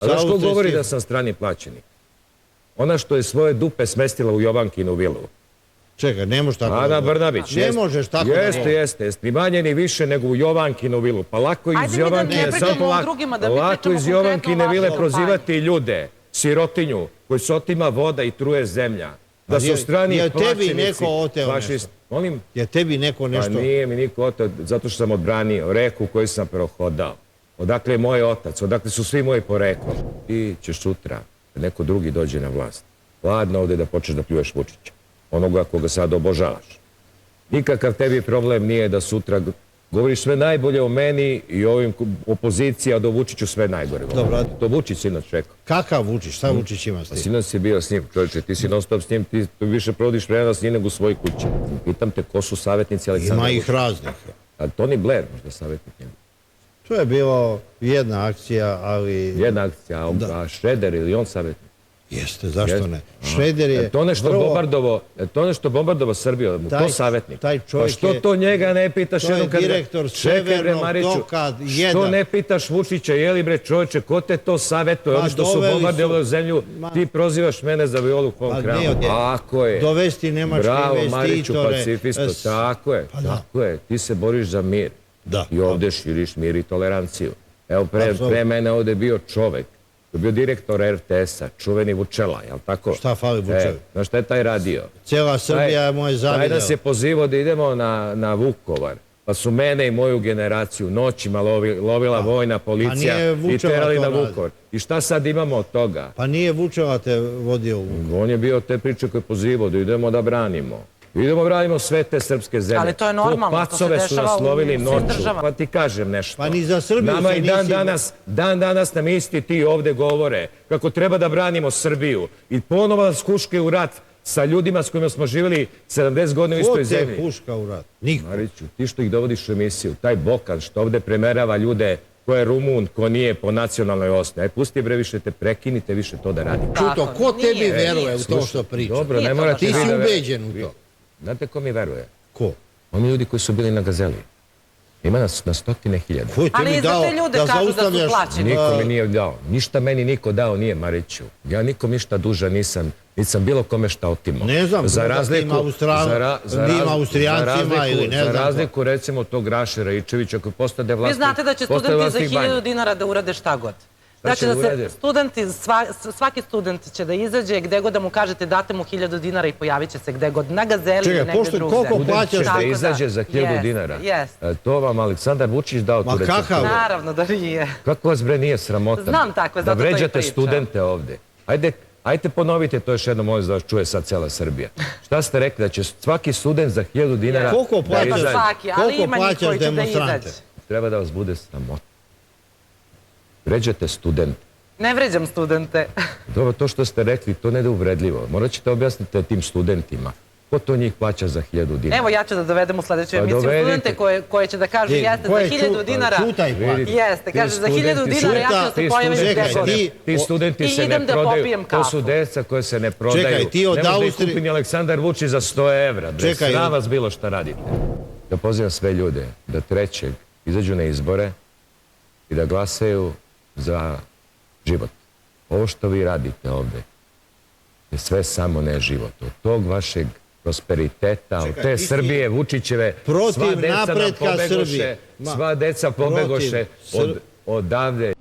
A znaš ko govori da sam strani plaćenik? Ona što je svoje dupe smestila u Jovankinu vilu. Čekaj, ne možeš tako da Ana govori. Brnabić. Ne možeš tako da govori. Jeste. Primanjeni više nego u Jovankinu vilu. Pa lako iz Jovankine, lako iz Jovankine vile prozivati ljude, sirotinju, koji se otima voda i truje zemlja. Da su strani plaćenici. Je tebi neko oteo nešto? Molim? Je tebi neko nešto? Pa nije mi niko oteo, zato što sam odbranio reku koju sam prohodao. Odakle je moj otac, odakle su svi moji poreklom. Ti ćeš sutra, kad neko drugi dođe na vlast, hladno ovde da počneš da pljuješ Vučića, onoga koga sad obožavaš. Nikakav tebi problem nije da sutra govoriš sve najbolje o meni i ovim opozicija, da o Vučiću sve najgore. To Vučić sinoć rekao. Kakav Vučić? Šta Vučić ima s tim? Sinoć si bio s njim, čovječe, ti si non stop s njim, ti više provodiš vremena s njim nego u svojoj kući. Pitam te, ko su savjetnici Aleksandra Vučića? Ima ih raznih. A Tony Blair možda savjetnik njemu. To je bilo jedna akcija, ali... Jedna akcija, a Šreder ili on savjetnik? Jeste, zašto ne? Šreder je... To nešto bombardovao Srbiju, mu to savjetnik. Pa što to njega ne pitaš jednom kada... To je direktor Severnog toka 1. Što ne pitaš Vučića, jeli bre čovječe, ko te to savjetuje? Oni što su bombardovali zemlju, ti prozivaš mene za Violu fon Kramon. Tako je. Dovesti nemačke investitore. Bravo, Mariću, pacifisto, tako je. Ti se boriš za mir. I ovde širiš mir i toleranciju. Evo, pre mene ovde je bio čovek, to je bio direktor RTS-a, čuveni Vučela, jel' tako? Šta fali Vučeli? Znaš šta je taj radio? Cijela Srbija je moje zavidela. Taj nas je pozivao da idemo na Vukovar, pa su mene i moju generaciju noćima lovila vojna policija i terali na Vukovar. I šta sad imamo od toga? Pa nije Vučela te vodio u Vukovar. On je bio te priče koje je pozivao da idemo da branimo. Idemo branimo sve te srpske zemlje. Ali to je normalno, to se dešava u svim državama. Pa ti kažem nešto. Pa ni za Srbiju nama se i dan danas nam isti ti ovde govore kako treba da branimo Srbiju. I ponovo nas huške u rat sa ljudima s kojima smo živjeli 70 godina u istoj zemlji. Ko te huška u rat? Niko. Mariću, ti što ih dovodiš u emisiju, taj Bokan što ovde premerava ljude ko je Rumun, ko nije po nacionalnoj osnovi. Aj, pusti bre, više te prekinite, više to da radite. Čuto, ko tebi veruje u to što priča? Dobro, ne morate vi da... Ti si ubeđen u to. Znate ko mi veruje? Ko? Oni ljudi koji su bili na Gazeli. Ima nas na stotine hiljada. Ali i za te ljude kažu da su plaćeni. Niko mi nije dao. Ništa meni niko dao nije, Mariću. Ja nikom ništa dužan nisam. Nisam bilo kome šta otimao. Ne znam, ima Austrijancima ili ne znam. Za razliku, recimo, tog Raše Raičevića koji postade vlasnik... Vi znate da će studenti za 1000 dinara da urade šta god. Znači da se studenti, svaki student će da izađe gde god da mu kažete date mu 1000 dinara i pojavit će se gde god, na Gazeli ili negde drugde. Koliko plaćaš da izađe za 1000 dinara? To vam Aleksandar Vučić dao tu recepturu. Naravno da nije. Kako vas bre nije sramotan? Znam tako, zato to i pričam. Da vređate studente ovde. Ajde ponovite to još jednom, molim da vas čuje sad cela Srbija. Šta ste rekli, da će svaki student za 1000 dinara... Koliko plaćaš demonstrante? Treba da vas bude sramota. Vređate studente. Ne vređam studente. Dobro, to što ste rekli, to ne da uvredljivo. Morat ćete objasniti tim studentima. Ko to njih plaća za 1000 dinara? Evo, ja ću da dovedem u sledeću emisiju studente koje će da kažu jeste za 1000 dinara. Jeste, kaže za 1000 dinara ja ću da se pojavim gde god. Ti studenti se ne prodaju. To su deca koje se ne prodaju. Ne može ih kupiti Aleksandar Vučić za 100 evra. Sram vas bilo šta radite. Ja pozivam sve ljude da 3. izađu na izbore i da glasaju za život. Ovo što vi radite ovde je sve samo ne život. Od tog vašeg prosperiteta, od te Srbije Vučićeve, sva deca pobegoše odavde.